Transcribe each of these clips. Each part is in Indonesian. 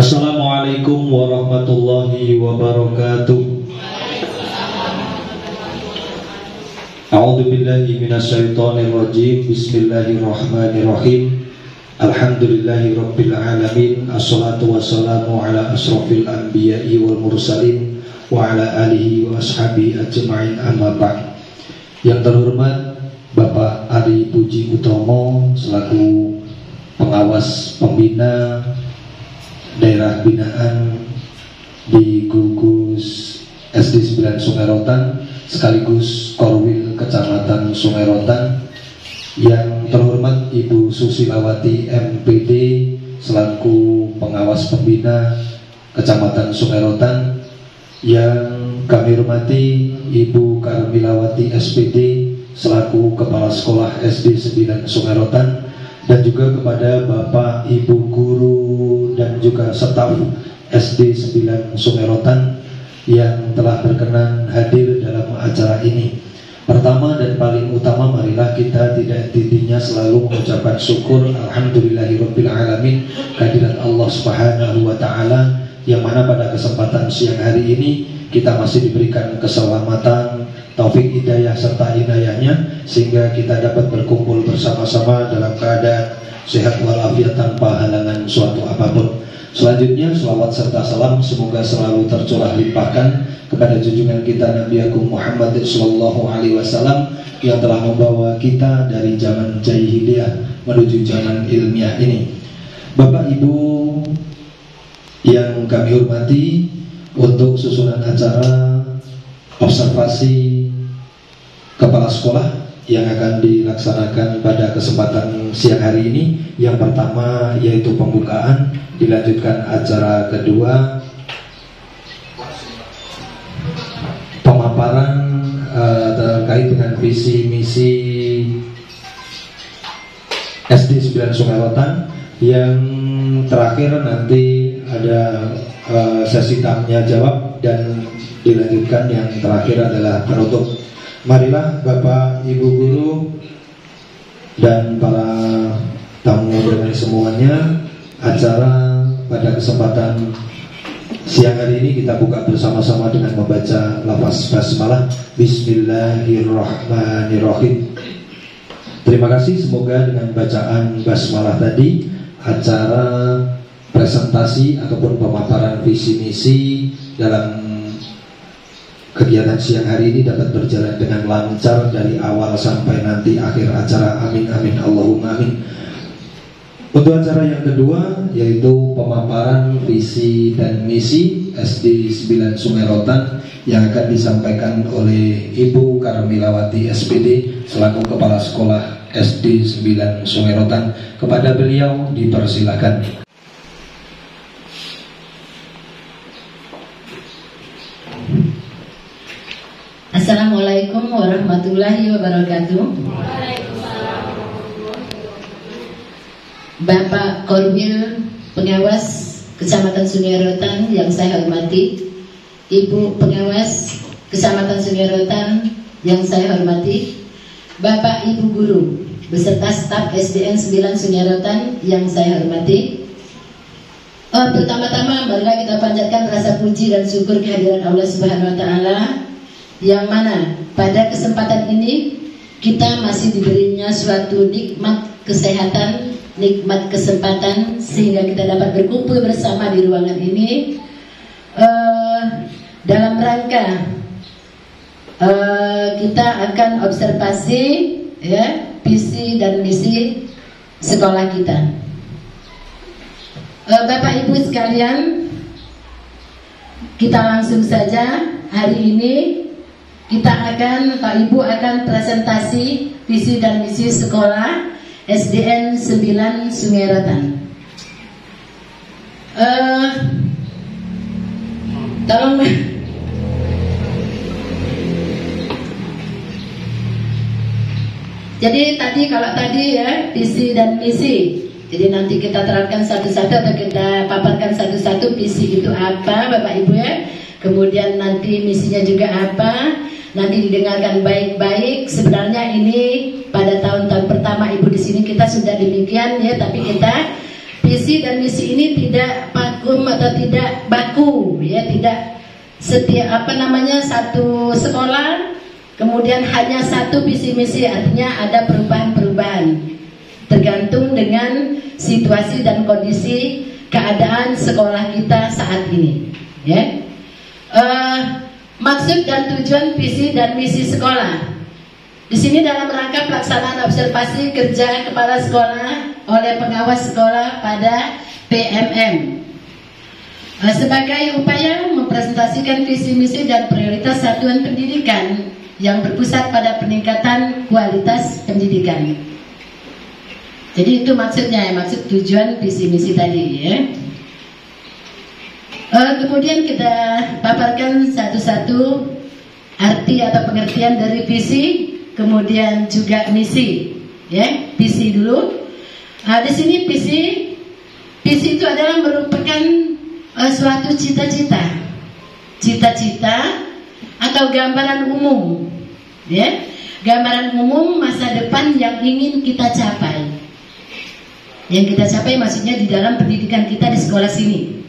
Assalamualaikum warahmatullahi wabarakatuh. A'udzu billahi minasyaitonir rajim. Bismillahirrahmanirrahim. Alhamdulillahi rabbil alamin. Assalatu wassalamu ala asrofil anbiya'i wal mursalin wa ala alihi wa ashabihi ajma'in, amma ba'd. Yang terhormat Bapak Ari Puji Utomo selaku pengawas pembina daerah binaan di gugus SD 9 Sungai Rotan sekaligus Korwil Kecamatan Sungai Rotan, yang terhormat Ibu Susilawati MPD selaku pengawas pembina Kecamatan Sungai Rotan, yang kami hormati Ibu Karmilawati SPD selaku Kepala Sekolah SD 9 Sungai Rotan, dan juga kepada Bapak Ibu Guru dan juga staf SD 9 Sungai Rotan yang telah berkenan hadir dalam acara ini. Pertama dan paling utama, marilah kita tidak henti-hentinya selalu mengucapkan syukur alhamdulillahirabbil alamin kehadirat Allah Subhanahu wa taala, yang mana pada kesempatan siang hari ini kita masih diberikan keselamatan, taufik hidayah serta inayahnya, sehingga kita dapat berkumpul bersama-sama dalam keadaan sehat walafiat tanpa halangan suatu apapun. Selanjutnya selawat serta salam semoga selalu tercurah limpahkan kepada junjungan kita Nabi Agung Muhammad sallallahu alaihi wasallam yang telah membawa kita dari zaman jahiliyah menuju zaman ilmiah ini. Bapak Ibu yang kami hormati, untuk susunan acara observasi kepala sekolah yang akan dilaksanakan pada kesempatan siang hari ini, yang pertama yaitu pembukaan, dilanjutkan acara kedua pemaparan terkait dengan visi misi SD 9 Sungai Rotan, yang terakhir nanti ada sesi tanya jawab, dan dilanjutkan yang terakhir adalah penutup. Marilah Bapak Ibu Guru dan para tamu undangan semuanya, acara pada kesempatan siang hari ini kita buka bersama-sama dengan membaca lafaz basmalah. Bismillahirrahmanirrahim. Terima kasih, semoga dengan bacaan basmalah tadi acara presentasi ataupun pemaparan visi misi dalam kegiatan siang hari ini dapat berjalan dengan lancar dari awal sampai nanti akhir acara. Amin amin Allahumma amin. Untuk acara yang kedua yaitu pemaparan visi dan misi SD 9 Sungai Rotan yang akan disampaikan oleh Ibu Karmilawati SPD selaku Kepala Sekolah SD 9 Sungai Rotan. Kepada beliau dipersilakan. Assalamualaikum warahmatullahi wabarakatuh. Bapak Korwil Pengawas Kecamatan Sungai Rotan yang saya hormati, Ibu Pengawas Kecamatan Sungai Rotan yang saya hormati, Bapak Ibu Guru beserta staf SDN 9 Sungai Rotan yang saya hormati. Pertama-tama marilah kita panjatkan rasa puji dan syukur kehadiran Allah Subhanahu wa taala, yang mana pada kesempatan ini kita masih diberinya suatu nikmat kesehatan, nikmat kesempatan, sehingga kita dapat berkumpul bersama di ruangan ini dalam rangka kita akan observasi ya visi dan misi sekolah kita. Bapak Ibu sekalian, kita langsung saja hari ini. Kita akan, Pak Ibu akan presentasi visi dan misi sekolah SDN 9 Sungai Rotan. Tolong. Jadi kalau tadi ya visi dan misi. Jadi nanti kita terapkan satu-satu atau kita paparkan satu-satu visi itu apa, Bapak Ibu ya. Kemudian nanti misinya juga apa. Nanti didengarkan baik-baik. Sebenarnya ini pada tahun-tahun pertama Ibu di sini kita sudah demikian ya, tapi kita visi dan misi ini tidak vakum atau tidak baku, ya, tidak setiap satu sekolah kemudian hanya satu visi misi, artinya ada perubahan-perubahan tergantung dengan situasi dan kondisi keadaan sekolah kita saat ini, ya. Maksud dan tujuan visi dan misi sekolah. Di sini dalam rangka pelaksanaan observasi kerja kepala sekolah oleh pengawas sekolah pada PMM sebagai upaya mempresentasikan visi misi dan prioritas satuan pendidikan yang berpusat pada peningkatan kualitas pendidikan. Jadi itu maksudnya, maksud tujuan visi misi tadi, ya. Kemudian kita paparkan satu-satu arti atau pengertian dari visi, kemudian juga misi, ya. Visi dulu. Di sini visi itu adalah merupakan suatu cita-cita atau gambaran umum, ya. Gambaran umum masa depan yang ingin kita capai. Yang kita capai maksudnya di dalam pendidikan kita di sekolah sini.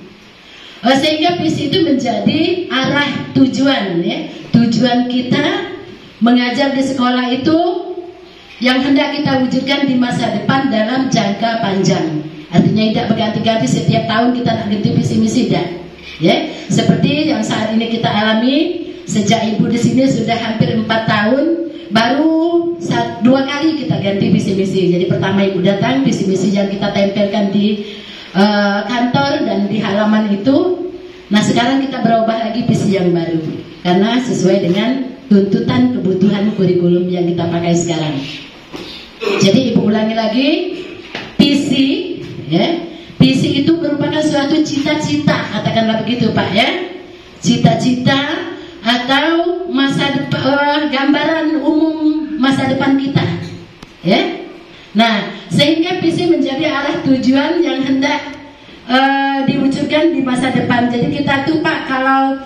Sehingga visi itu menjadi arah tujuan, ya. Tujuan kita mengajar di sekolah itu yang hendak kita wujudkan di masa depan dalam jangka panjang. Artinya tidak berganti-ganti setiap tahun kita nak ganti visi misi, tidak, ya. Seperti yang saat ini kita alami, sejak ibu di sini sudah hampir 4 tahun, baru 2 kali kita ganti visi misi. Jadi pertama ibu datang, visi misi yang kita tempelkan di kantor dan di halaman itu. Nah sekarang kita berubah lagi visi yang baru karena sesuai dengan tuntutan kebutuhan kurikulum yang kita pakai sekarang. Jadi ibu ulangi lagi, visi, ya, visi itu merupakan suatu cita-cita, katakanlah begitu Pak, ya, cita-cita atau masa depan, gambaran umum masa depan kita, ya. Nah, sehingga visi menjadi arah tujuan yang hendak diwujudkan di masa depan. Jadi kita tuh Pak, kalau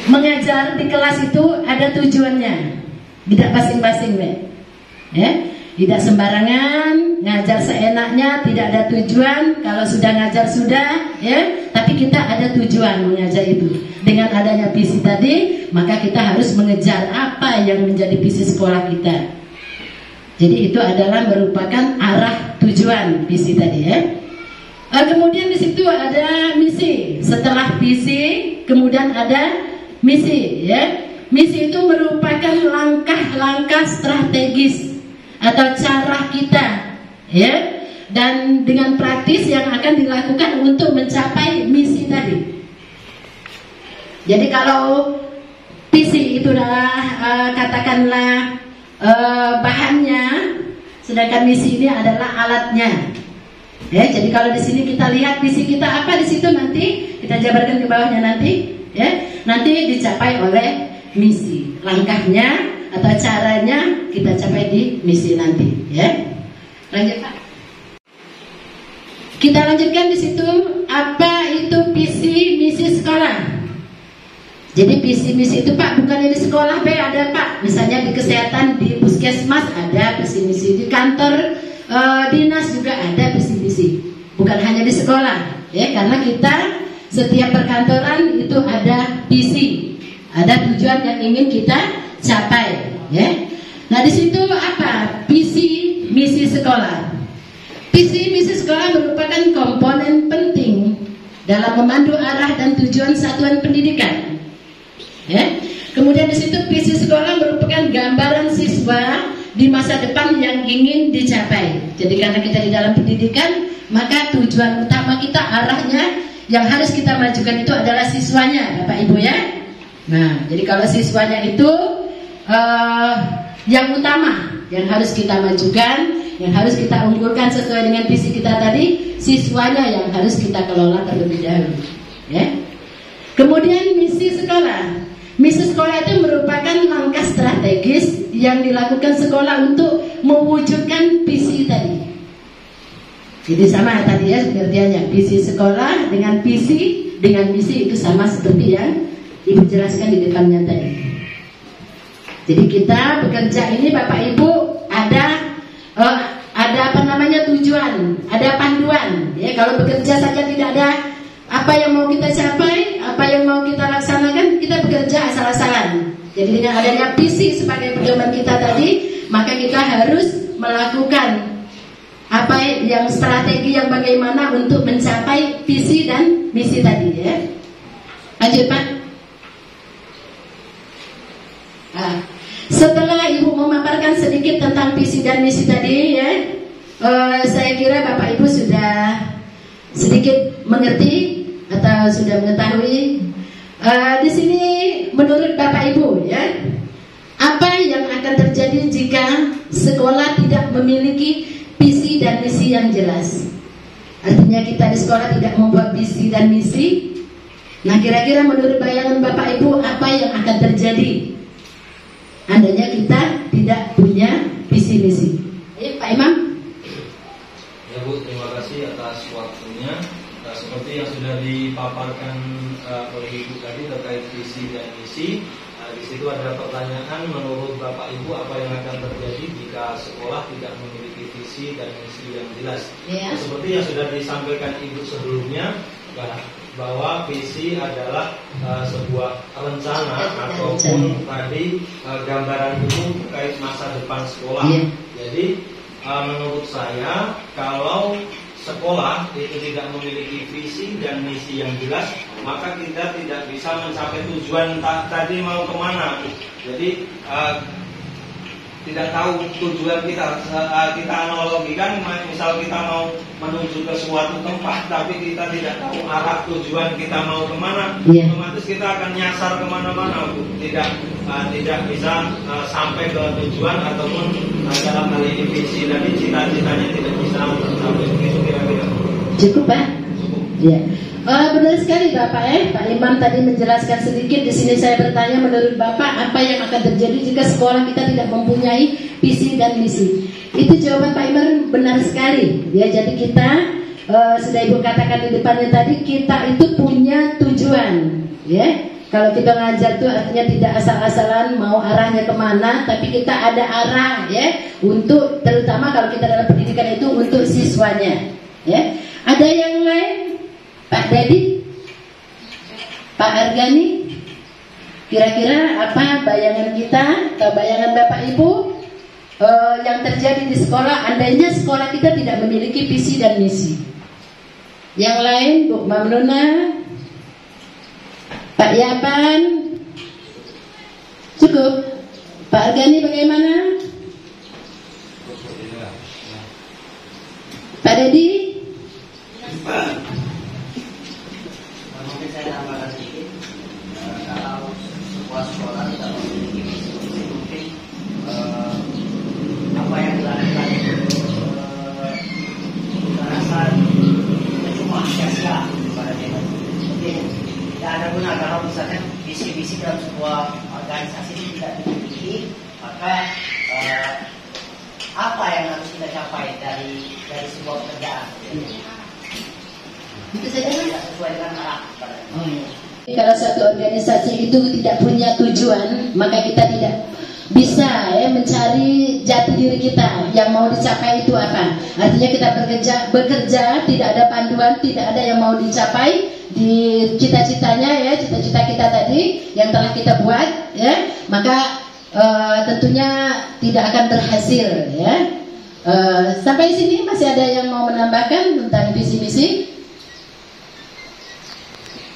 mengajar di kelas itu ada tujuannya, tidak basing-basing, ya. Tidak sembarangan ngajar seenaknya, tidak ada tujuan. Kalau sudah ngajar sudah, ya. Tapi kita ada tujuan mengajar itu. Dengan adanya visi tadi, maka kita harus mengejar apa yang menjadi visi sekolah kita. Jadi itu adalah merupakan arah tujuan visi tadi, ya. Kemudian di situ ada misi. Setelah visi, kemudian ada misi, ya. Misi itu merupakan langkah-langkah strategis atau cara kita, ya, dan dengan praktis yang akan dilakukan untuk mencapai misi tadi. Jadi kalau visi itu adalah katakanlah bahannya, sedangkan misi ini adalah alatnya. Ya, jadi kalau di sini kita lihat visi kita apa, di situ nanti kita jabarkan ke bawahnya nanti, ya, nanti dicapai oleh misi. Langkahnya atau caranya kita capai di misi nanti, ya. Lanjut Pak. Kita lanjutkan di situ apa itu visi misi sekolah. Jadi visi misi itu Pak bukan di sekolah B ada Pak, misalnya di kesehatan di puskesmas ada visi misi, di kantor dinas juga ada visi misi, bukan hanya di sekolah, ya, karena kita setiap perkantoran itu ada visi, ada tujuan yang ingin kita capai, ya. Nah di situ apa visi misi sekolah? Visi misi sekolah merupakan komponen penting dalam memandu arah dan tujuan satuan pendidikan, ya. Kemudian di situ visi sekolah merupakan gambaran siswa di masa depan yang ingin dicapai. Jadi karena kita di dalam pendidikan, maka tujuan utama kita, arahnya yang harus kita majukan itu adalah siswanya, Bapak Ibu, ya. Nah, jadi kalau siswanya itu yang utama, yang harus kita majukan, yang harus kita unggulkan sesuai dengan visi kita tadi, siswanya yang harus kita kelola terlebih dahulu, ya. Kemudian misi sekolah. Misi sekolah itu merupakan langkah strategis yang dilakukan sekolah untuk mewujudkan visi tadi. Jadi sama tadi ya pengertiannya, visi sekolah dengan visi dengan misi itu sama seperti yang Ibu jelaskan di depannya tadi. Jadi kita bekerja ini Bapak Ibu ada tujuan, ada panduan. Ya, kalau bekerja saja tidak ada apa yang kita capai, apa yang mau kita laksanakan, kita bekerja asal-asalan. Jadi dengan adanya visi sebagai pedoman kita tadi, maka kita harus melakukan apa yang strategi yang bagaimana untuk mencapai visi dan misi tadi ya. Lanjut Pak. Setelah Ibu memaparkan sedikit tentang visi dan misi tadi ya, saya kira Bapak Ibu sudah sedikit mengerti atau sudah mengetahui. Di sini menurut Bapak Ibu ya, apa yang akan terjadi jika sekolah tidak memiliki visi dan misi yang jelas? Artinya kita di sekolah tidak membuat visi dan misi. Nah, kira-kira menurut bayangan Bapak Ibu apa yang akan terjadi andainya kita tidak punya visi misi? Pak Imam. Ya Bu, terima kasih atas waktunya. Seperti yang sudah dipaparkan oleh Ibu tadi terkait visi dan misi, di situ ada pertanyaan menurut Bapak Ibu apa yang akan terjadi jika sekolah tidak memiliki visi dan misi yang jelas. Yeah. Seperti yang sudah disampaikan Ibu sebelumnya, bahwa visi adalah sebuah rencana ataupun tadi gambaran umum terkait masa depan sekolah. Yeah. Jadi menurut saya kalau sekolah itu tidak memiliki visi dan misi yang jelas, maka kita tidak bisa mencapai tujuan tadi mau kemana. Jadi tidak tahu tujuan kita. Kita analogikan, misal kita mau menuju ke suatu tempat, tapi kita tidak tahu arah tujuan kita mau kemana, otomatis kita akan nyasar kemana-mana, tidak bisa sampai ke tujuan ataupun dalam hal ini visi dan cita-citanya tidak bisa sampai begitu kira-kira. Cukup Pak? Ya. Benar sekali Bapak Pak Imam tadi menjelaskan sedikit. Di sini saya bertanya menurut Bapak apa yang akan terjadi jika sekolah kita tidak mempunyai visi dan misi? Itu jawaban Pak Imam benar sekali. Ya, jadi kita sudah Ibu katakan di depannya tadi, kita itu punya tujuan. Ya, kalau kita ngajar itu artinya tidak asal-asalan mau arahnya kemana, tapi kita ada arah ya untuk, terutama kalau kita dalam pendidikan itu untuk siswanya. Ya, ada yang lain? Pak Dedi, Pak Argani, kira-kira apa bayangan kita atau bayangan Bapak Ibu yang terjadi di sekolah andainya sekolah kita tidak memiliki visi dan misi? Yang lain, Bu Mamnuna, Pak Yapan, cukup? Pak Argani bagaimana? Pak Dedi? Mungkin saya tambahkan sedikit, kalau sebuah sekolah tidak memiliki visi, mungkin apa yang dilakukan itu terasa cuma sia-sia pada dia. Mungkin tidak ada guna kalau misalkan visi-visi dalam sebuah organisasi itu tidak dimiliki, maka apa yang harus kita capai dari sebuah pekerjaan? Itu saja tidak sesuai dengan arah. Kalau suatu organisasi itu tidak punya tujuan, maka kita tidak bisa mencari jati diri kita yang mau dicapai itu apa. Artinya kita bekerja tidak ada panduan, tidak ada yang mau dicapai di cita-citanya ya, cita-cita kita tadi yang telah kita buat ya, maka tentunya tidak akan berhasil ya. Sampai sini masih ada yang mau menambahkan tentang visi misi?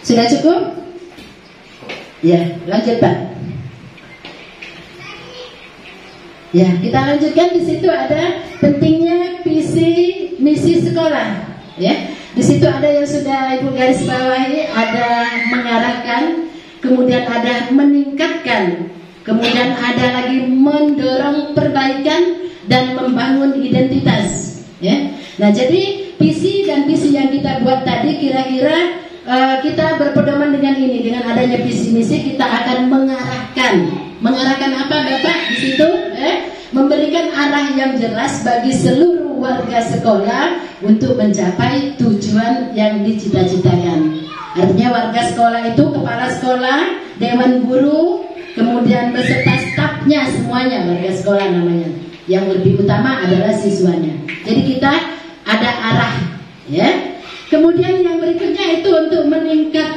Sudah cukup? Ya, lanjut Pak. Ya, kita lanjutkan. Di situ ada pentingnya visi misi sekolah. Ya, di situ ada yang sudah Ibu garis bawahi, ada mengarahkan, kemudian ada meningkatkan, kemudian ada lagi mendorong perbaikan dan membangun identitas. Ya, nah jadi visi dan misi yang kita buat tadi kira-kira kita berpedoman dengan ini, dengan adanya visi misi kita akan mengarahkan apa Bapak di situ? Memberikan arah yang jelas bagi seluruh warga sekolah untuk mencapai tujuan yang dicita-citakan. Artinya warga sekolah itu kepala sekolah, dewan guru, kemudian beserta stafnya semuanya warga sekolah namanya. Yang lebih utama adalah siswanya. Jadi kita ada arah, ya. Kemudian yang berikutnya itu untuk meningkatkan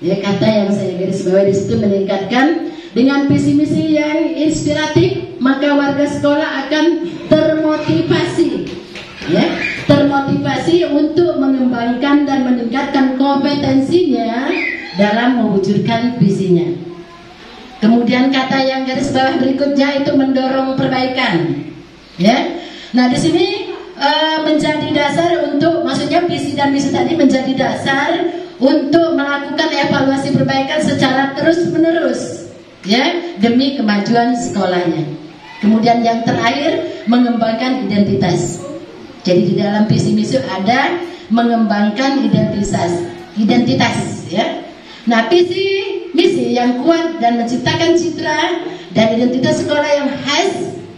Ya, kata yang saya garis bawahi di situ meningkatkan dengan visi misi yang inspiratif, maka warga sekolah akan termotivasi, ya, termotivasi untuk mengembangkan dan meningkatkan kompetensinya dalam mewujudkan visinya. Kemudian kata yang garis bawah berikutnya itu mendorong perbaikan, ya. Nah, di sini menjadi dasar untuk, maksudnya visi dan misi tadi menjadi dasar untuk melakukan evaluasi perbaikan secara terus-menerus, ya, demi kemajuan sekolahnya. Kemudian yang terakhir mengembangkan identitas. Jadi di dalam visi misi ada mengembangkan identitas, ya. Nah, visi misi yang kuat dan menciptakan citra dan identitas sekolah yang khas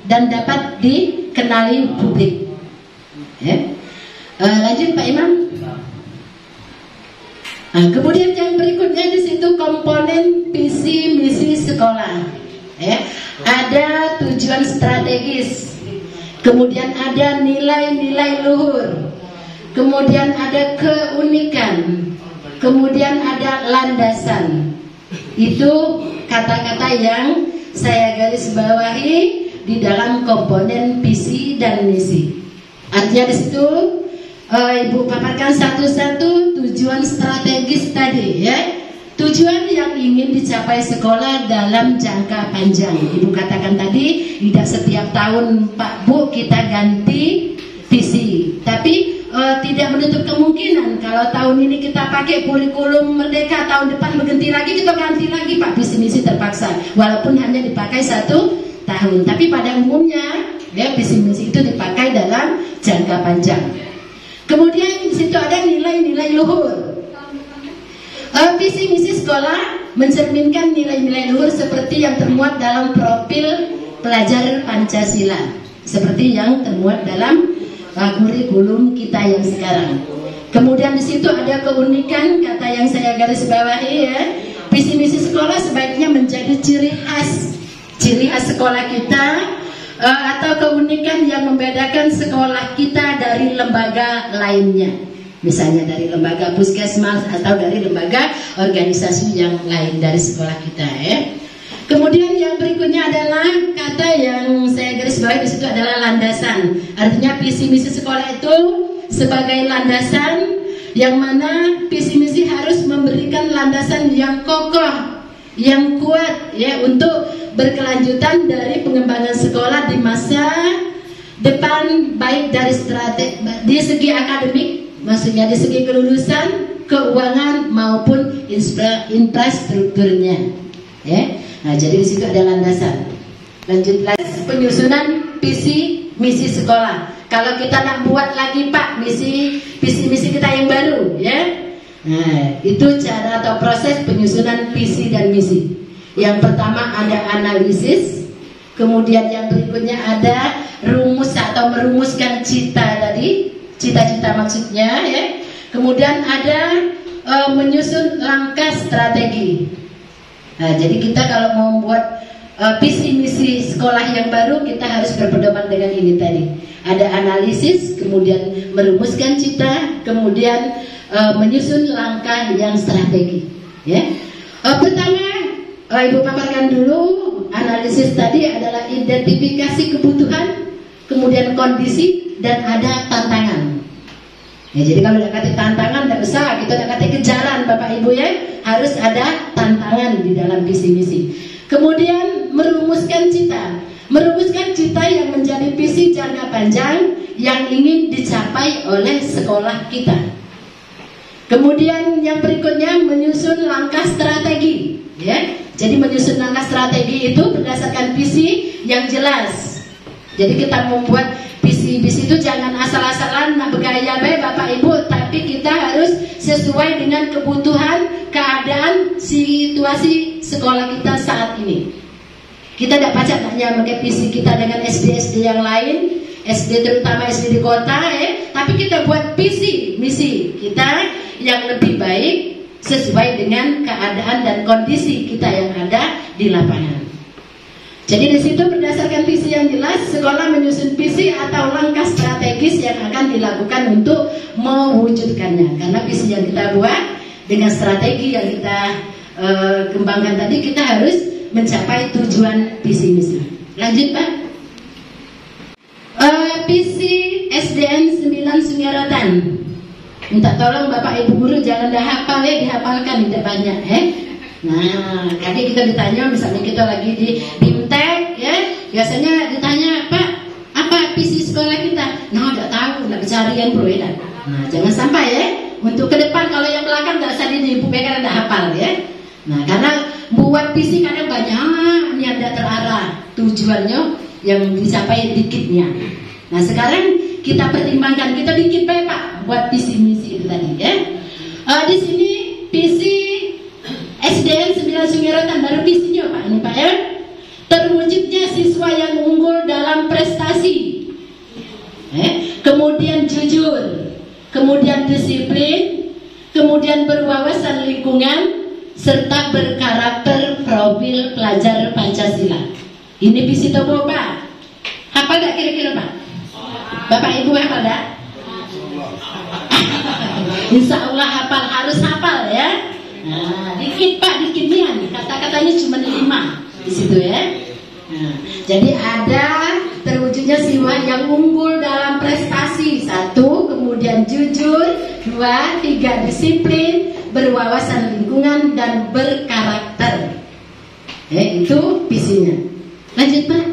dan dapat dikenali publik. Ya. Lanjut Pak Imam. Nah, kemudian yang berikutnya di situ komponen visi misi sekolah. Ya. Ada tujuan strategis, kemudian ada nilai-nilai luhur, kemudian ada keunikan, kemudian ada landasan. Itu kata-kata yang saya garis bawahi di dalam komponen visi dan misi. Artinya di situ Ibu paparkan satu-satu tujuan strategis tadi, ya. Tujuan yang ingin dicapai sekolah dalam jangka panjang. Ibu katakan tadi tidak setiap tahun Pak Bu kita ganti visi, tapi tidak menutup kemungkinan kalau tahun ini kita pakai kurikulum Merdeka, tahun depan berganti lagi, kita ganti lagi Pak visi misi terpaksa, walaupun hanya dipakai 1 tahun. Tapi pada umumnya, ya, visi misi itu dipakai dalam jangka panjang. Kemudian di situ ada nilai-nilai luhur. Visi misi sekolah mencerminkan nilai-nilai luhur seperti yang termuat dalam profil pelajar Pancasila, seperti yang termuat dalam kurikulum kita yang sekarang. Kemudian di situ ada keunikan, kata yang saya garis bawahi, ya. Visi misi sekolah sebaiknya menjadi ciri khas sekolah kita, atau keunikan yang membedakan sekolah kita dari lembaga lainnya, misalnya dari lembaga puskesmas atau dari lembaga organisasi yang lain dari sekolah kita, ya. Kemudian yang berikutnya adalah kata yang saya garis bawahi di situ adalah landasan. Artinya visi misi sekolah itu sebagai landasan, yang mana visi misi harus memberikan landasan yang kokoh, yang kuat, ya, untuk berkelanjutan dari pengembangan sekolah di masa depan, baik dari di segi akademik, maksudnya di segi kelulusan, keuangan maupun infrastrukturnya, ya. Nah, jadi di situ ada landasan. Lanjut lagi penyusunan visi misi sekolah. Kalau kita nak buat lagi Pak visi misi kita yang baru, ya. Nah, itu cara atau proses penyusunan visi dan misi. Yang pertama ada analisis, kemudian yang berikutnya ada rumus atau merumuskan cita-cita maksudnya, ya. Kemudian ada menyusun langkah strategi. Nah, jadi kita kalau mau membuat visi misi sekolah yang baru, kita harus berpedoman dengan ini tadi. Ada analisis, kemudian merumuskan cita, kemudian menyusun langkah yang strategi, ya. Pertama, Ibu paparkan dulu, analisis tadi adalah identifikasi kebutuhan, kemudian kondisi, dan ada tantangan. Ya, jadi kalau tidak kata tantangan tidak usah, kita tidak kata kejaran Bapak Ibu, ya. Harus ada tantangan di dalam visi misi. Kemudian merumuskan cita. Merumuskan cita yang menjadi visi jangka panjang yang ingin dicapai oleh sekolah kita. Kemudian yang berikutnya menyusun langkah strategi, ya. Jadi menyusun langkah strategi itu berdasarkan visi yang jelas. Jadi kita membuat visi itu jangan asal-asalan nak bergaya baik Bapak Ibu, tapi kita harus sesuai dengan kebutuhan, keadaan, situasi sekolah kita saat ini. Kita tidak pacak hanya pakai visi kita dengan SD yang lain, SD terutama SD di kota, ya. Tapi kita buat visi misi kita yang lebih baik sesuai dengan keadaan dan kondisi kita yang ada di lapangan. Jadi di situ berdasarkan visi yang jelas, sekolah menyusun visi atau langkah strategis yang akan dilakukan untuk mewujudkannya. Karena visi yang kita buat dengan strategi yang kita kembangkan tadi, kita harus mencapai tujuan visi misi. Lanjut Pak. Visi SDN 9 Sungai Rotan. Minta tolong Bapak Ibu guru jangan dah hafal ya, dihafalkan tidak banyak Nah, tadi kita ditanya, misalnya kita lagi di BIMTEK ya, biasanya ditanya, Pak, apa visi sekolah kita? Nah, tidak tahu, tidak kecarian bro ya. Nah, jangan sampai ya. Untuk ke depan, kalau yang belakang tidak usah dibuka karena tidak hafal ya. Nah, karena buat visi kadang banyak, ini ada terarah, tujuannya yang dicapai dikitnya. Nah, sekarang kita pertimbangkan, kita dikit baik Pak, buat visi misi itu tadi ya. Di sini visi SDN 9 Sungai Rotan, baru visinya Pak, ini Pak ya. Terwujudnya siswa yang unggul dalam prestasi, kemudian jujur, kemudian disiplin, kemudian berwawasan lingkungan, serta berkarakter profil pelajar Pancasila. Ini visi Tobo Pak. Hafal gak kira-kira Pak? Bapak Ibu hafal gak? Insya Allah hafal, harus hafal ya. Nah, dikit Pak, dikit nih, kata-katanya cuma 5 di situ ya. Nah, jadi ada terwujudnya siswa yang unggul dalam prestasi 1, kemudian jujur 2, 3 disiplin, berwawasan lingkungan dan berkarakter. Itu visinya. Lanjut Pak.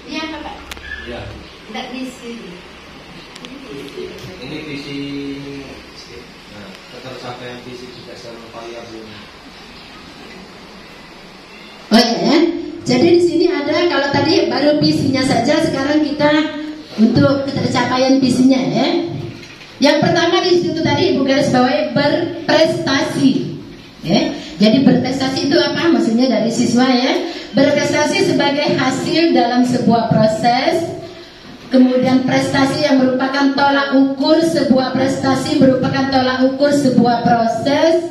Iya Pak. Ya. Tidak visi. Ini visi, nah, ketercapaian visi juga secara variabel. Oh ya. Jadi di sini ada, kalau tadi baru visinya saja, sekarang kita untuk ketercapaian visinya ya. Yang pertama di situ tadi Ibu garis bawahi berprestasi. Ya. Jadi berprestasi itu apa? Maksudnya dari siswa ya. Berprestasi sebagai hasil dalam sebuah proses. Kemudian prestasi yang merupakan tolak ukur sebuah prestasi, merupakan tolak ukur sebuah proses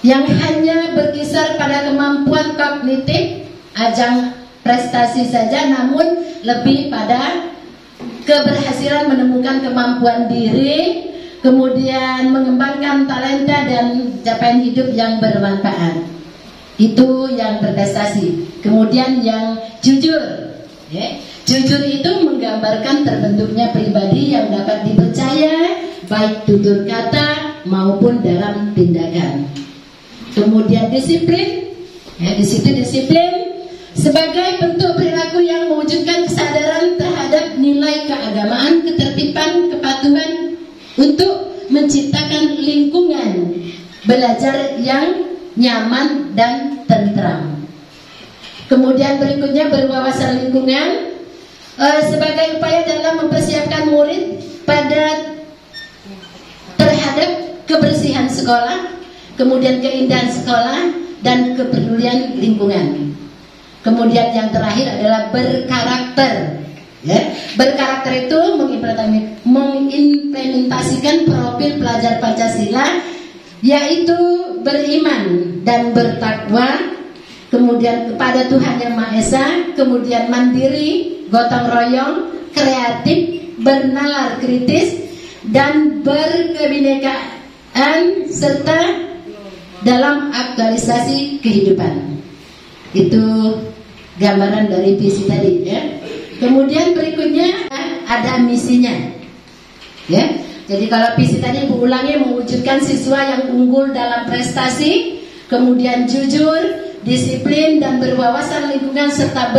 yang hanya berkisar pada kemampuan kognitif, ajang prestasi saja, namun lebih pada keberhasilan menemukan kemampuan diri, kemudian mengembangkan talenta dan capaian hidup yang bermanfaat. Itu yang berprestasi. Kemudian yang jujur. Jujur itu menggambarkan terbentuknya pribadi yang dapat dipercaya, baik tutur kata maupun dalam tindakan. Kemudian disiplin, di situ disiplin sebagai bentuk perilaku yang mewujudkan kesadaran terhadap nilai keagamaan, ketertiban, kepatuhan untuk menciptakan lingkungan belajar yang nyaman dan tentram. Kemudian berikutnya berwawasan lingkungan sebagai upaya dalam mempersiapkan murid terhadap kebersihan sekolah, kemudian keindahan sekolah dan kepedulian lingkungan. Kemudian yang terakhir adalah berkarakter. Ya. Berkarakter itu mengimplementasikan profil pelajar Pancasila, yaitu beriman dan bertakwa, kemudian kepada Tuhan Yang Maha Esa, kemudian mandiri, gotong royong, kreatif, bernalar kritis, dan berkebinekaan serta dalam aktualisasi kehidupan. Itu gambaran dari visi tadi ya. Kemudian berikutnya ada misinya. Ya. Jadi kalau visi tadi Ibu ulangi, mewujudkan siswa yang unggul dalam prestasi, kemudian jujur, disiplin dan berwawasan lingkungan serta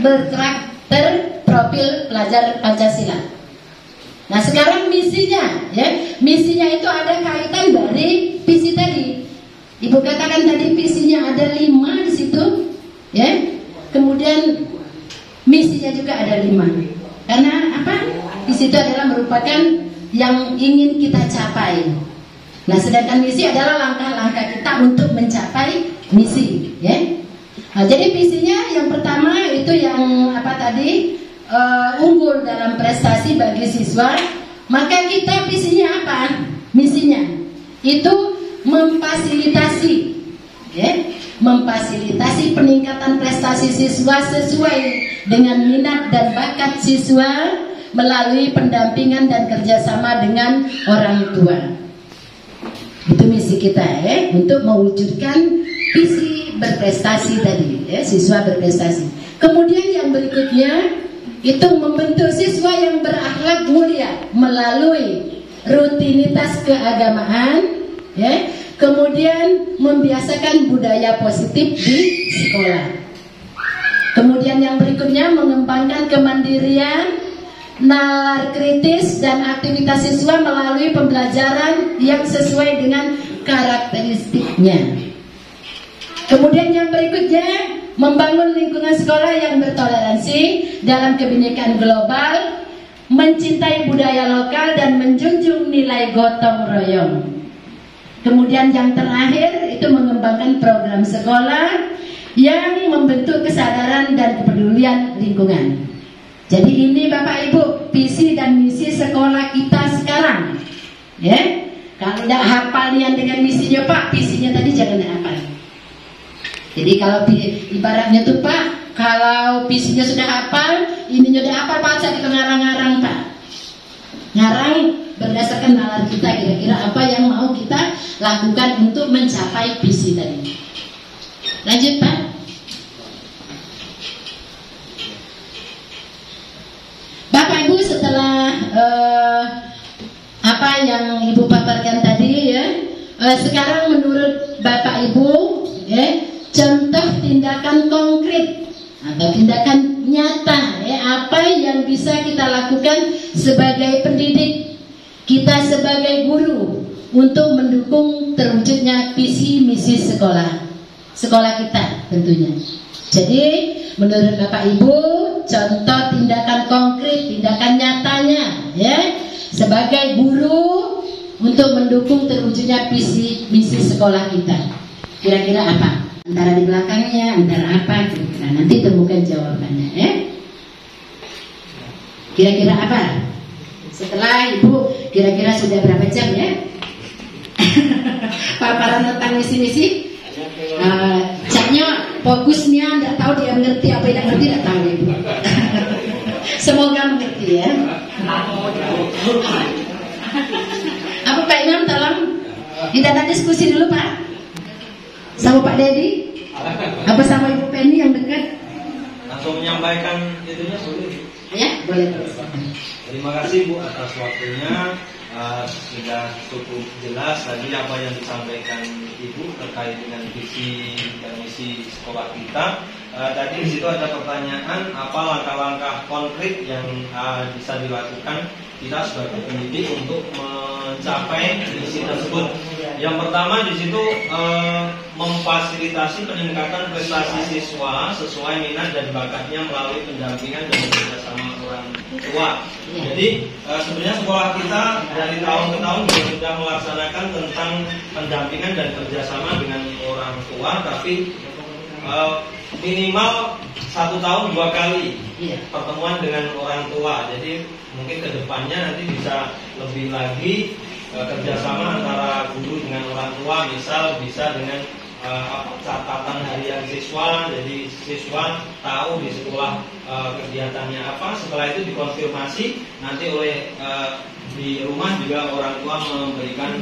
berkarakter profil pelajar Pancasila. Nah sekarang misinya, ya misinya itu ada kaitan dari visi tadi. Ibu katakan tadi visinya ada 5 di situ, ya. Kemudian misinya juga ada 5. Karena apa? Di situ adalah merupakan yang ingin kita capai. Nah sedangkan misi adalah langkah-langkah kita untuk mencapai misi, ya. Nah, jadi visinya yang pertama itu yang apa tadi, unggul dalam prestasi bagi siswa. Maka kita visinya apa? Misinya itu memfasilitasi, ya, memfasilitasi peningkatan prestasi siswa sesuai dengan minat dan bakat siswa melalui pendampingan dan kerjasama dengan orang tua. Itu misi kita untuk mewujudkan visi berprestasi tadi, siswa berprestasi. Kemudian yang berikutnya itu membentuk siswa yang berakhlak mulia melalui rutinitas keagamaan, kemudian membiasakan budaya positif di sekolah. Kemudian yang berikutnya mengembangkan kemandirian, nalar kritis dan aktivitas siswa melalui pembelajaran yang sesuai dengan karakteristiknya. Kemudian yang berikutnya membangun lingkungan sekolah yang bertoleransi dalam kebinekaan global, mencintai budaya lokal dan menjunjung nilai gotong royong. Kemudian yang terakhir itu mengembangkan program sekolah yang membentuk kesadaran dan kepedulian lingkungan. Jadi ini Bapak Ibu visi dan misi sekolah kita sekarang. Kalau tidak hafal nian dengan misinya Pak, visinya tadi jangan hafal. Jadi kalau ibaratnya tuh Pak, kalau visinya sudah hafal, ininya sudah hafal baca kita ngarang-ngarang Pak. Ngarang berdasarkan nalar kita kira-kira apa yang mau kita lakukan untuk mencapai visi tadi. Lanjut Pak. Bapak Ibu setelah apa yang Ibu paparkan tadi sekarang menurut Bapak Ibu contoh tindakan konkret atau tindakan nyata apa yang bisa kita lakukan sebagai pendidik, kita sebagai guru untuk mendukung terwujudnya visi misi sekolah kita tentunya. Jadi menurut Bapak Ibu contoh tindakan konkret, tindakan nyatanya sebagai guru untuk mendukung terwujudnya visi misi sekolah kita. Kira-kira apa? Antara di belakangnya, antara apa? Kira-kira nanti temukan jawabannya Kira-kira apa? Setelah Ibu kira-kira sudah berapa jam paparan tentang misi-misi? Caknya fokusnya tidak tahu dia mengerti apa tidak ngerti, tidak tahu Ibu. Semoga mengerti Apa Pak Imam tolong kita ada diskusi dulu Pak sama Pak Dedi apa sama Ibu Penny yang dekat langsung menyampaikan itunya boleh boleh. Terima kasih Bu atas waktunya. Sudah cukup jelas tadi apa yang disampaikan Ibu terkait dengan visi dan misi sekolah kita. Tadi di situ ada pertanyaan apa langkah-langkah konkret yang bisa dilakukan kita sebagai pendidik untuk mencapai misi tersebut. Yang pertama di situ memfasilitasi peningkatan prestasi siswa sesuai minat dan bakatnya melalui pendampingan dan kerjasama orang tua. Jadi sebenarnya sekolah kita dari tahun ke tahun sudah melaksanakan tentang pendampingan dan kerjasama dengan orang tua, tapi minimal 1 tahun 2 kali pertemuan dengan orang tua. Jadi mungkin kedepannya nanti bisa lebih lagi kerjasama antara guru dengan orang tua, misal bisa dengan catatan harian siswa. Jadi siswa tahu di sekolah kegiatannya apa. Setelah itu dikonfirmasi nanti oleh di rumah juga orang tua memberikan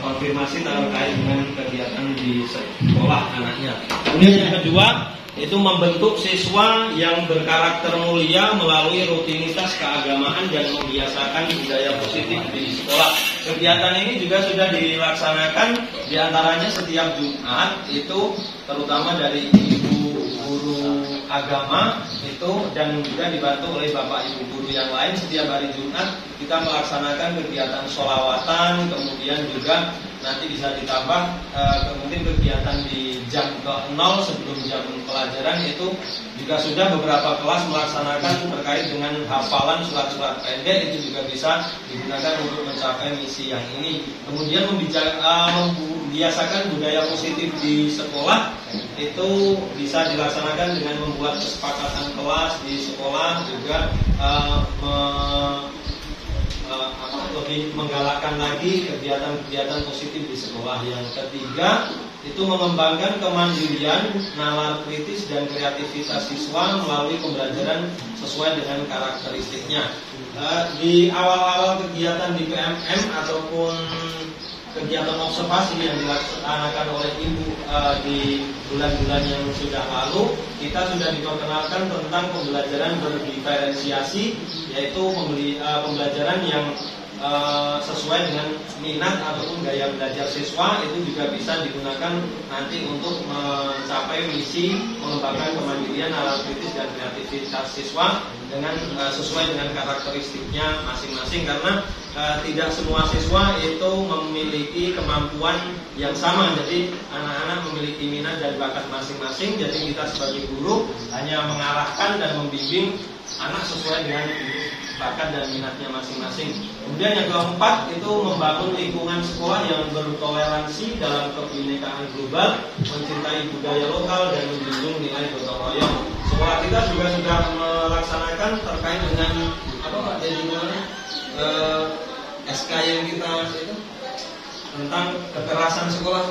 konfirmasi terkait dengan kegiatan di sekolah anaknya. Kemudian yang kedua itu membentuk siswa yang berkarakter mulia melalui rutinitas keagamaan dan membiasakan budaya positif di sekolah. Kegiatan ini juga sudah dilaksanakan diantaranya setiap Jumat itu terutama dari ibu guru agama itu dan juga dibantu oleh bapak ibu guru yang lain. Setiap hari Jumat kita melaksanakan kegiatan sholawatan, kemudian juga nanti bisa ditambah mungkin kegiatan di jam ke-0 sebelum jam pelajaran itu juga sudah beberapa kelas melaksanakan terkait dengan hafalan surat-surat pendek, itu juga bisa digunakan untuk mencapai misi yang ini. Kemudian membiasakan budaya positif di sekolah itu bisa dilaksanakan dengan membuat kesepakatan kelas di sekolah, juga lebih menggalakkan lagi kegiatan-kegiatan positif di sekolah. Yang ketiga itu mengembangkan kemandirian, nalar kritis dan kreativitas siswa melalui pembelajaran sesuai dengan karakteristiknya. Di awal-awal kegiatan di PMM ataupun kegiatan observasi yang dilaksanakan oleh Ibu di bulan-bulan yang sudah lalu, kita sudah diperkenalkan tentang pembelajaran berdiferensiasi, yaitu pembelajaran yang sesuai dengan minat ataupun gaya belajar siswa. Itu juga bisa digunakan nanti untuk mencapai misi mengembangkan kemandirian, nalar kritis dan kreativitas siswa dengan sesuai dengan karakteristiknya masing-masing, karena tidak semua siswa itu memiliki kemampuan yang sama. Jadi anak-anak memiliki minat dan bakat masing-masing. Jadi kita sebagai guru hanya mengarahkan dan membimbing anak sesuai dengan bakat dan minatnya masing-masing. Kemudian yang keempat itu membangun lingkungan sekolah yang bertoleransi dalam kebinekaan global, mencintai budaya lokal dan menjunjung nilai gotong royong. Sekolah kita juga sudah melaksanakan terkait dengan apa Pak jadi SK yang kita itu tentang kekerasan sekolah.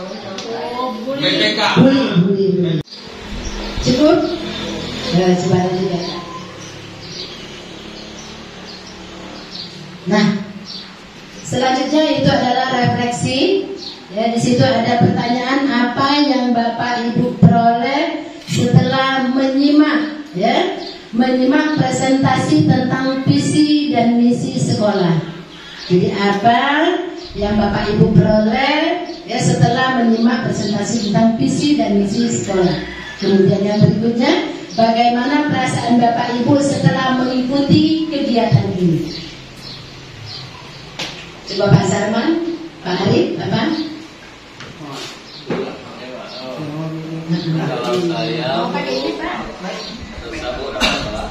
BPK. Cukup? Coba juga. Nah, selanjutnya itu adalah refleksi. Ya, di situ ada pertanyaan apa yang Bapak Ibu peroleh setelah menyimak presentasi tentang visi dan misi sekolah. Jadi apa yang Bapak Ibu peroleh ya setelah menyimak presentasi tentang visi dan misi sekolah. Kemudian yang berikutnya, bagaimana perasaan Bapak Ibu setelah mengikuti kegiatan ini? Coba Pak Sarman, Pak Arif, Bapak. Kalau saya tersebut adalah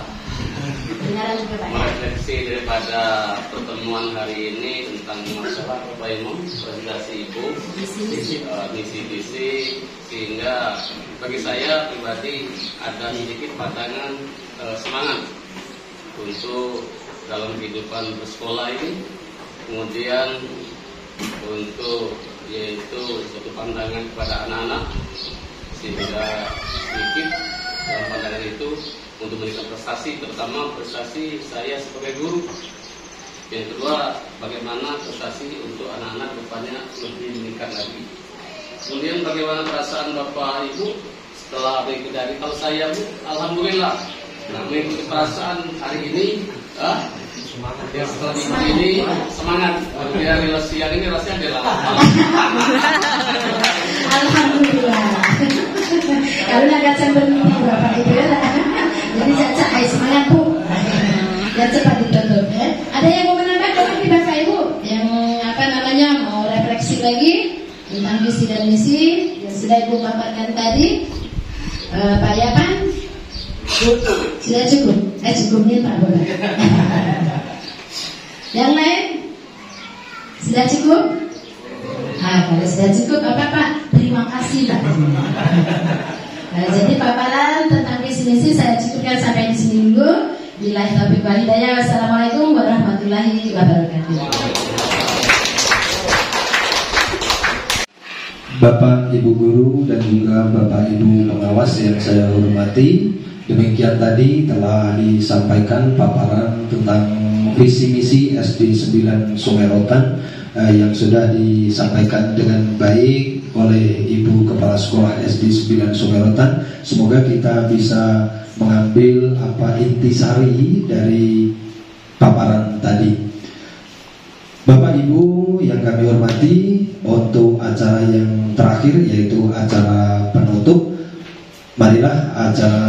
merefleksi daripada pertemuan hari ini tentang masalah Bapak Imam, presentasi Ibu, misi-misi, sehingga bagi saya pribadi ada sedikit pandangan semangat untuk dalam kehidupan bersekolah ini. Kemudian untuk yaitu suatu pandangan kepada anak-anak, sehingga sedikit dalam pandangan itu untuk memberikan prestasi, terutama prestasi saya sebagai guru. Yang kedua, bagaimana prestasi untuk anak-anak depannya lebih meningkat lagi. Kemudian bagaimana perasaan Bapak Ibu setelah mengikuti. Kalau saya Bu, alhamdulillah, mengikuti perasaan hari ini. Setelah ini semangat. Kemudian relasi yang ini rasanya adalah alhamdulillah. Kalau agak bermimpi Bapak Ibu ya. Jadi saya semangat Bu. Dan cepat ditutup ya. Ada yang mau menambahkan lagi Bapak Ibu? Yang mau refleksi lagi tentang visi dan misi yang sudah Ibu paparkan tadi? Pak Yapan? Sudah cukup? Cukupnya Pak Bola. Yang lain? Sudah cukup? Kalau sudah cukup Pak, terima kasih Pak. Jadi paparan tentang visi misi saya cukupkan sampai di sini dulu. Billahi taufiq wal hidayah. Wassalamualaikum warahmatullahi wabarakatuh. Bapak Ibu guru dan juga Bapak Ibu pengawas yang saya hormati, demikian tadi telah disampaikan paparan tentang visi misi SD 9 Sungai Rotan yang sudah disampaikan dengan baik oleh Ibu Kepala Sekolah SD 9 Sungai Rotan. Semoga kita bisa mengambil apa intisari dari paparan tadi. Bapak Ibu yang kami hormati, untuk acara yang terakhir yaitu acara penutup, marilah acara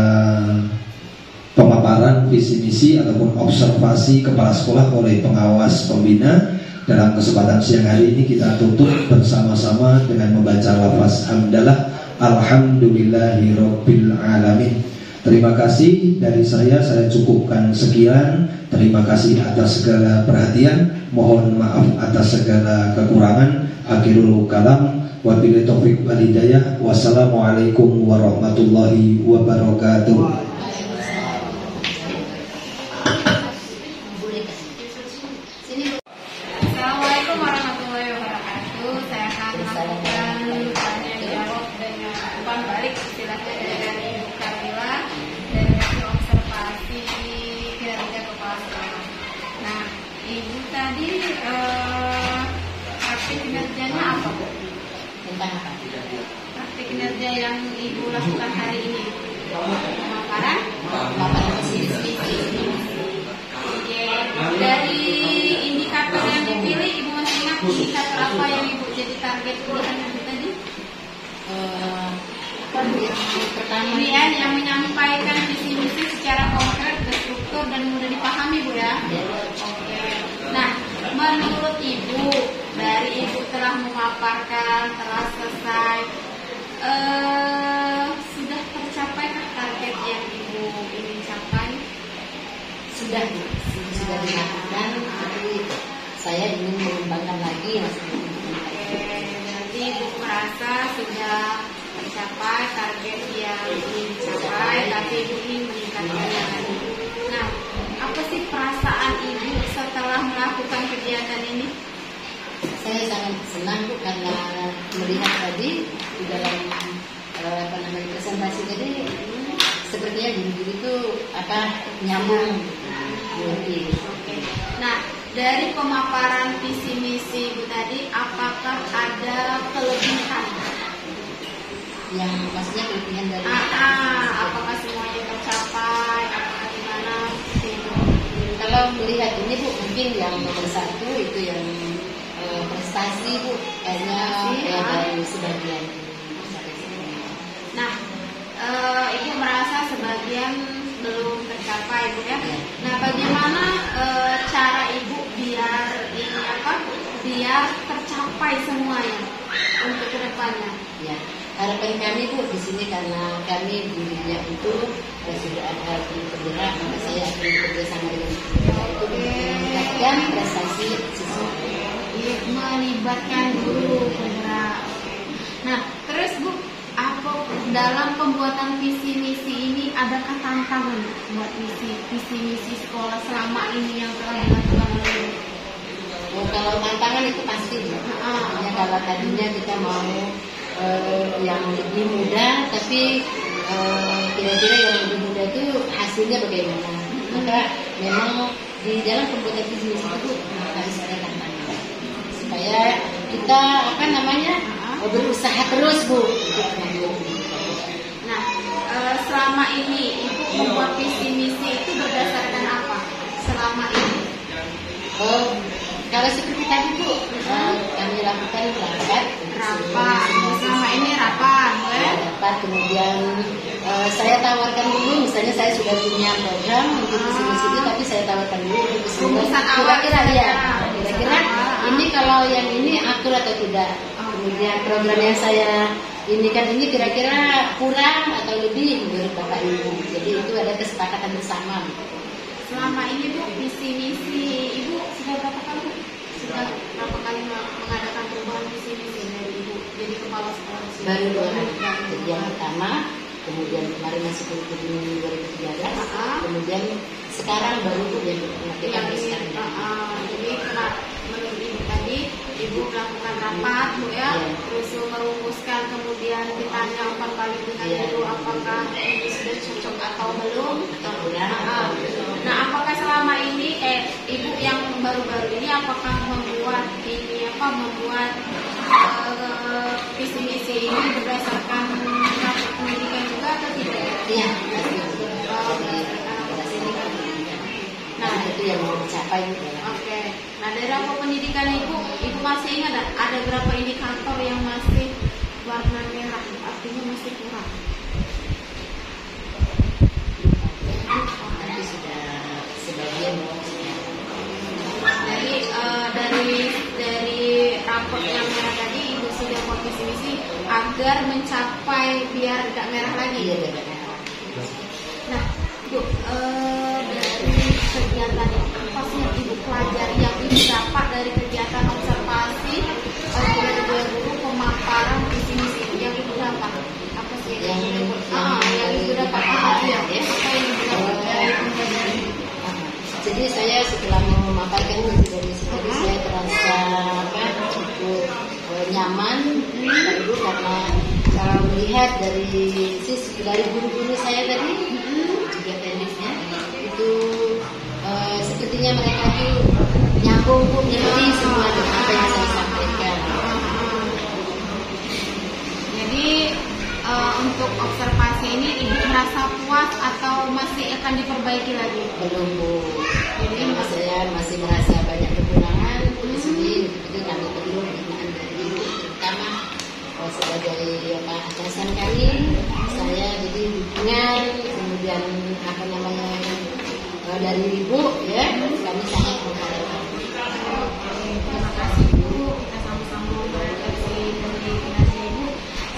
pemaparan visi misi ataupun observasi kepala sekolah oleh pengawas pembina dalam kesempatan siang hari ini kita tutup bersama-sama dengan membaca lafaz hamdalah alhamdulillahirabbil alamin. Terima kasih dari saya cukupkan sekian. Terima kasih atas segala perhatian. Mohon maaf atas segala kekurangan. Akhirul kalam. Wabillahi taufiq wal hidayah. Wassalamualaikum warahmatullahi wabarakatuh. Assalamualaikum warahmatullahi wabarakatuh. Saya akan melakukan tanya jawab Ibu tadi praktik kinerjanya apa, Bu? Tentang apa? Praktik kinerja yang Ibu lakukan hari ini. Pemaparan? Pemaparan visi-misi. Oke. Dari indikator yang dipilih, Ibu masih ingat indikator apa yang Ibu jadi target pilihan Ibu tadi? Yang pertama Ini ya, yang menyampaikan visi-misi secara konkret, terstruktur dan mudah dipahami, Bu ya. Oke. Nah, menurut Ibu, dari Ibu telah memaparkan, telah selesai, sudah tercapai target yang Ibu ingin capai? sudah dilakukan, tapi saya ingin mengembangkan lagi Jadi Ibu merasa sudah tercapai target yang ingin dicapai, tapi Ibu ingin meningkatkannya lagi. Nah, apa sih perasaan Ibu setelah melakukan kegiatan ini? Saya sangat senang, Bu, karena melihat tadi di dalam presentasi tadi sepertinya guru-guru itu nyambung. Oke. Nah, dari pemaparan visi misi Ibu tadi, apakah ada kelebihan? Yang pastinya kelebihan dari apakah semuanya tercapai? Apakah gimana? Kalau melihat ini, Bu, mungkin yang nomor 1 itu yang prestasi, Bu, kayaknya dari sebagian. Nah, Ibu merasa sebagian belum tercapai, Bu ya. Nah, bagaimana cara Ibu biar biar tercapai semuanya untuk kedepannya? Ya, harapan kami, Bu, di sini karena kami di dunia itu sudah ada di penggerak, maka saya akan bekerja sama dengan penggerak itu meningkatkan prestasi siswa. Melibatkan guru penggerak. Nah, terus Bu, apa dalam pembuatan visi misi ini adakah tantangan buat visi misi sekolah selama ini yang telah dilakukan oleh Ibu? Kalau tantangan itu pasti, Bu. Hanya kalau tadinya kita mau yang lebih mudah, tapi kira-kira yang lebih mudah itu hasilnya bagaimana? Maka memang di dalam pembuatan visi misi itu harus ada tantangan supaya kita berusaha terus, Bu. Nah, selama ini Ibu membuat visi misi itu berdasarkan apa? Selama ini? Kalau seperti tadi, Bu, kami lakukan rapat. Selama ini rapat, kemudian saya tawarkan dulu, misalnya saya sudah punya program untuk visi misi itu, tapi saya tawarkan dulu untuk kira-kira ini kalau yang ini akur atau tidak. Kemudian program yang saya ini kira-kira kurang atau lebih menurut Bapak Ibu. Jadi itu ada kesepakatan bersama. Selama ini, Bu, visi misi Ibu sudah berapa kali? Sudah berapa kali mengadakan perubahan visi misi dari Ibu jadi kepala sekolah? Baru 2 kali. Jadi yang pertama, kemudian kemarin masih ke Juni 2013, kemudian sekarang baru yang kita sekarang. Jadi menurut Ibu tadi, Ibu melakukan rapat, Bu ya, terus merumuskan, kemudian ditanya 4 kali dengan Ibu apakah ini sudah cocok atau belum. Nah, apakah selama ini Ibu yang baru-baru ini apakah membuat visi misi ini berdasarkan rapor pendidikan juga atau tidak? Iya. Nah, itu yang mau dicapai. Oke. Nah, dari rapor pendidikan Ibu masih ingat ada berapa indikator yang masih warna merah, artinya masih kurang? Nanti sudah sebagian. Jadi dari rapor yang merah tadi Ibu sudah buat visi misi agar mencapai biar tidak merah lagi. Iya, benar. Nah, Bu, dari kegiatan apa sih yang Ibu pelajari, yang Ibu dapat dari kegiatan observasi guru pemaparan visi misi yang Ibu dapat? Apa sih yang Ibu dapat? Apa yang Ibu dapat dari pembelajaran? Jadi saya setelah memaparkan visi misi tadi, saya terasa cukup nyaman, Ibu, karena kalau melihat dari guru-guru saya tadi juga teknisnya itu sepertinya mereka itu nyambung Bu, jadi semua apa yang saya sampaikan. Jadi untuk observasi ini Ibu merasa puas atau masih akan diperbaiki lagi? Belum Bu. Jadi saya masih merasa banyak kekurangan. Di sini itu kami perlu dukungan dari Ibu, terutama sebagai atasan kami. Saya jadi dukungan, kemudian apa namanya dari Ibu ya, kami sangat mengharapkan. Terima kasih Bu, kita sama-sama berefleksi dari kinerja Ibu.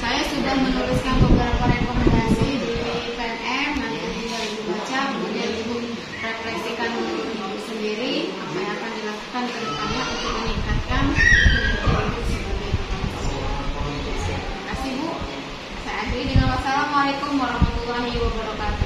Saya sudah menuliskan beberapa rekomendasi di PNM, nanti tinggal Ibu baca, kemudian Ibu refleksikan sendiri apa yang akan dilakukan ke depannya untuk meningkatkan kinerja Ibu sebagai kepala sekolah. Terima kasih Bu. Saya akhiri dengan wassalamualaikum warahmatullahi wabarakatuh.